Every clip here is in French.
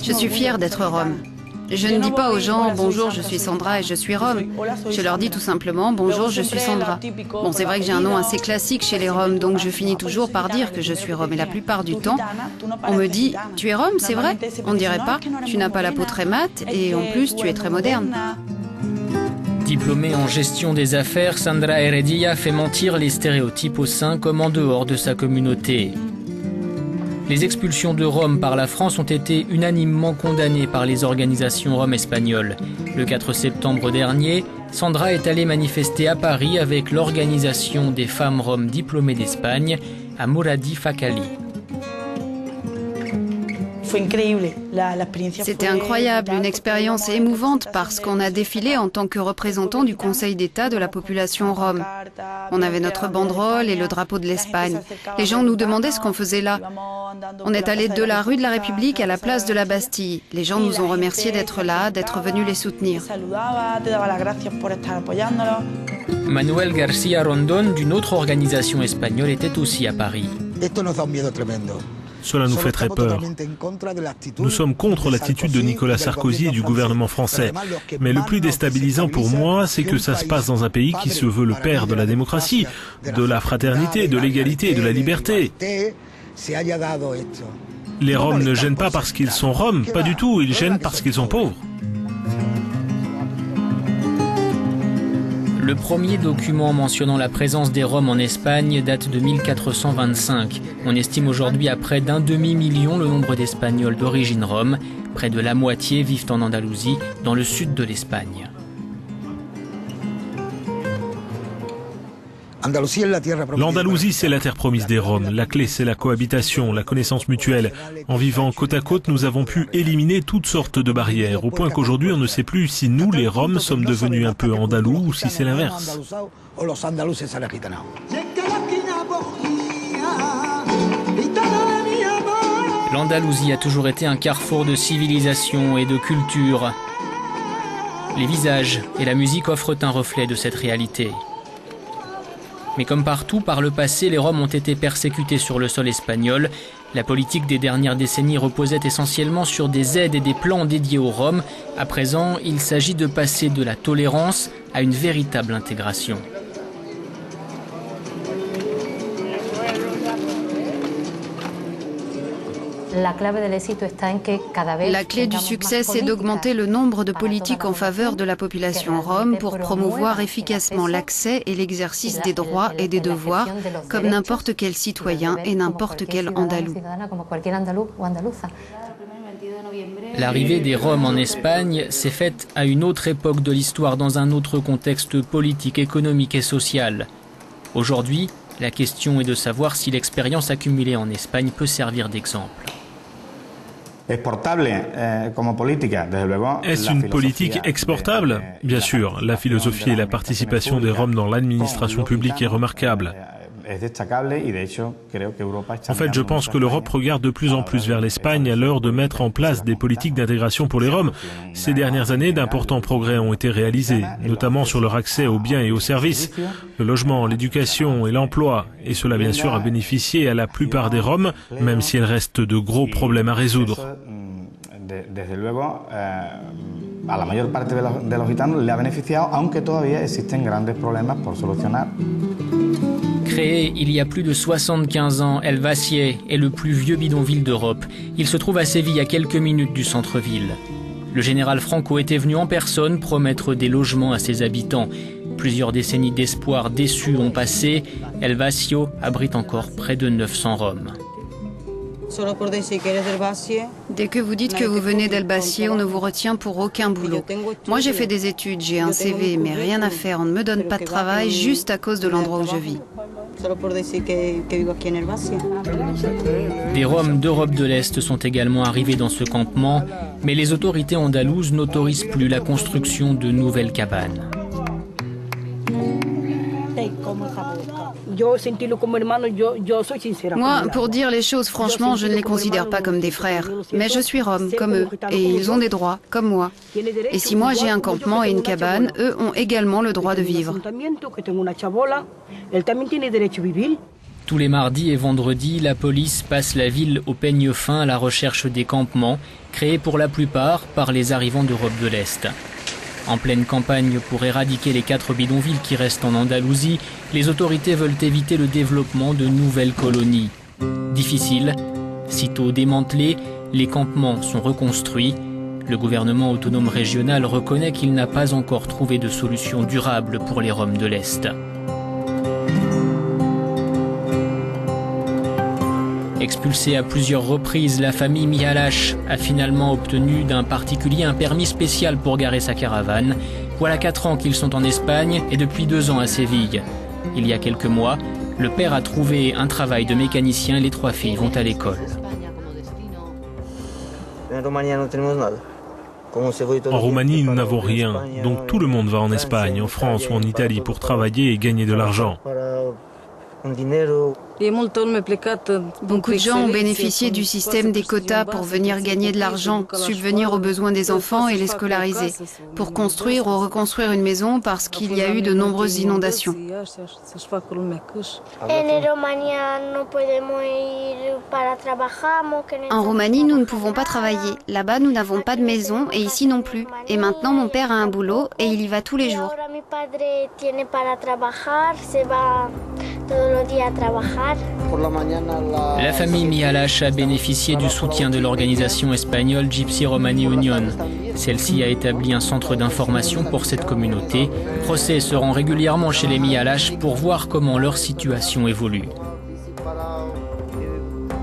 Je suis fière d'être Rome. Je ne dis pas aux gens « Bonjour, je suis Sandra et je suis Rome ». Je leur dis tout simplement « Bonjour, je suis Sandra ». Bon, c'est vrai que j'ai un nom assez classique chez les Roms, donc je finis toujours par dire que je suis Rome. Et la plupart du temps, on me dit « Tu es Rome, c'est vrai ?» On ne dirait pas « Tu n'as pas la peau très mate et en plus, tu es très moderne ». Diplômée en gestion des affaires, Sandra Heredia fait mentir les stéréotypes au sein comme en dehors de sa communauté. Les expulsions de Roms par la France ont été unanimement condamnées par les organisations roms espagnoles. Le 4 septembre dernier, Sandra est allée manifester à Paris avec l'Organisation des femmes roms diplômées d'Espagne, à Moradi Fakali. C'était incroyable, une expérience émouvante parce qu'on a défilé en tant que représentant du Conseil d'État de la population rome. On avait notre banderole et le drapeau de l'Espagne. Les gens nous demandaient ce qu'on faisait là. On est allé de la rue de la République à la place de la Bastille. Les gens nous ont remerciés d'être là, d'être venus les soutenir. Manuel García Rondón, d'une autre organisation espagnole, était aussi à Paris. Cela nous fait très peur. Nous sommes contre l'attitude de Nicolas Sarkozy et du gouvernement français. Mais le plus déstabilisant pour moi, c'est que ça se passe dans un pays qui se veut le père de la démocratie, de la fraternité, de l'égalité et de la liberté. Les Roms ne gênent pas parce qu'ils sont Roms, pas du tout, ils gênent parce qu'ils sont pauvres. Le premier document mentionnant la présence des Roms en Espagne date de 1425. On estime aujourd'hui à près d'1 demi-million le nombre d'Espagnols d'origine rome. Près de la moitié vivent en Andalousie, dans le sud de l'Espagne. L'Andalousie, c'est la terre promise des Roms. La clé, c'est la cohabitation, la connaissance mutuelle. En vivant côte à côte, nous avons pu éliminer toutes sortes de barrières, au point qu'aujourd'hui, on ne sait plus si nous, les Roms, sommes devenus un peu andalous ou si c'est l'inverse. L'Andalousie a toujours été un carrefour de civilisation et de culture. Les visages et la musique offrent un reflet de cette réalité. Mais comme partout par le passé, les Roms ont été persécutés sur le sol espagnol. La politique des dernières décennies reposait essentiellement sur des aides et des plans dédiés aux Roms. À présent, il s'agit de passer de la tolérance à une véritable intégration. La clé du succès, c'est d'augmenter le nombre de politiques en faveur de la population rome pour promouvoir efficacement l'accès et l'exercice des droits et des devoirs comme n'importe quel citoyen et n'importe quel Andalou. L'arrivée des Roms en Espagne s'est faite à une autre époque de l'histoire dans un autre contexte politique, économique et social. Aujourd'hui, la question est de savoir si l'expérience accumulée en Espagne peut servir d'exemple. Est-ce une politique exportable? Bien sûr, la philosophie et la participation des Roms dans l'administration publique est remarquable. En fait, je pense que l'Europe regarde de plus en plus vers l'Espagne à l'heure de mettre en place des politiques d'intégration pour les Roms. Ces dernières années, d'importants progrès ont été réalisés, notamment sur leur accès aux biens et aux services, le logement, l'éducation et l'emploi. Et cela, bien sûr, a bénéficié à la plupart des Roms, même s'il reste de gros problèmes à résoudre. A la mayor parte de los gitanos le ha beneficiado, aunque todavía existen grandes problemas por solucionar. Créé il y a plus de 75 ans, El Bacié est le plus vieux bidonville d'Europe. Il se trouve à Séville, à quelques minutes du centre-ville. Le général Franco était venu en personne promettre des logements à ses habitants. Plusieurs décennies d'espoir déçus ont passé. El Bacio abrite encore près de 900 Roms. Dès que vous dites que vous venez d'El Bacié, on ne vous retient pour aucun boulot. Moi, j'ai fait des études, j'ai un CV, mais rien à faire. On ne me donne pas de travail juste à cause de l'endroit où je vis. Des Roms d'Europe de l'Est sont également arrivés dans ce campement, mais les autorités andalouses n'autorisent plus la construction de nouvelles cabanes. Moi, pour dire les choses franchement, je ne les considère pas comme des frères. Mais je suis rome, comme eux, et ils ont des droits, comme moi. Et si moi j'ai un campement et une cabane, eux ont également le droit de vivre. Tous les mardis et vendredis, la police passe la ville au peigne fin à la recherche des campements, créés pour la plupart par les arrivants d'Europe de l'Est. En pleine campagne pour éradiquer les 4 bidonvilles qui restent en Andalousie, les autorités veulent éviter le développement de nouvelles colonies. Difficile, sitôt démantelés, les campements sont reconstruits. Le gouvernement autonome régional reconnaît qu'il n'a pas encore trouvé de solution durable pour les Roms de l'Est. Expulsée à plusieurs reprises, la famille Mihalach a finalement obtenu d'un particulier un permis spécial pour garer sa caravane. Voilà 4 ans qu'ils sont en Espagne et depuis 2 ans à Séville. Il y a quelques mois, le père a trouvé un travail de mécanicien et les 3 filles vont à l'école. En Roumanie, nous n'avons rien, donc tout le monde va en Espagne, en France ou en Italie pour travailler et gagner de l'argent. Beaucoup de gens ont bénéficié du système des quotas pour venir gagner de l'argent, subvenir aux besoins des enfants et les scolariser, pour construire ou reconstruire une maison parce qu'il y a eu de nombreuses inondations. En Roumanie, nous ne pouvons pas travailler. Là-bas, nous n'avons pas de maison et ici non plus. Et maintenant, mon père a un boulot et il y va tous les jours. La famille Mihalach a bénéficié du soutien de l'organisation espagnole Gypsy Romani Union. Celle-ci a établi un centre d'information pour cette communauté. José se rend régulièrement chez les Mihalach pour voir comment leur situation évolue.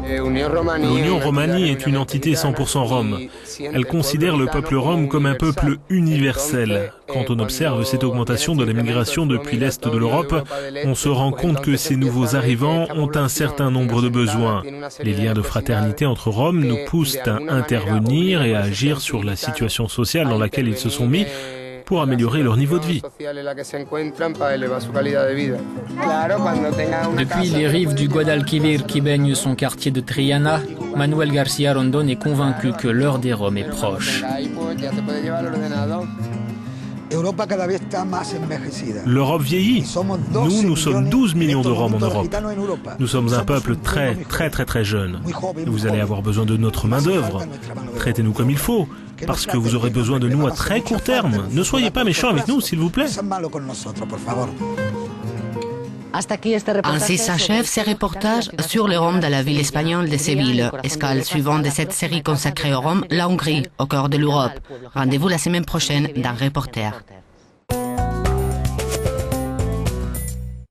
L'Union Romani est une entité 100% rome. Elle considère le peuple rome comme un peuple universel. Quand on observe cette augmentation de la migration depuis l'Est de l'Europe, on se rend compte que ces nouveaux arrivants ont un certain nombre de besoins. Les liens de fraternité entre Roms nous poussent à intervenir et à agir sur la situation sociale dans laquelle ils se sont mis pour améliorer leur niveau de vie. Depuis les rives du Guadalquivir qui baigne son quartier de Triana, Manuel García Rondón est convaincu que l'heure des Roms est proche. L'Europe vieillit. Nous sommes 12 millions de Roms en Europe. Nous sommes un peuple très jeune. Vous allez avoir besoin de notre main-d'œuvre. Traitez-nous comme il faut, parce que vous aurez besoin de nous à très court terme. Ne soyez pas méchants avec nous, s'il vous plaît. Ainsi s'achève ces reportages sur les Roms de la ville espagnole de Séville. Escale suivante de cette série consacrée aux Roms, la Hongrie, au cœur de l'Europe. Rendez-vous la semaine prochaine dans Reporter.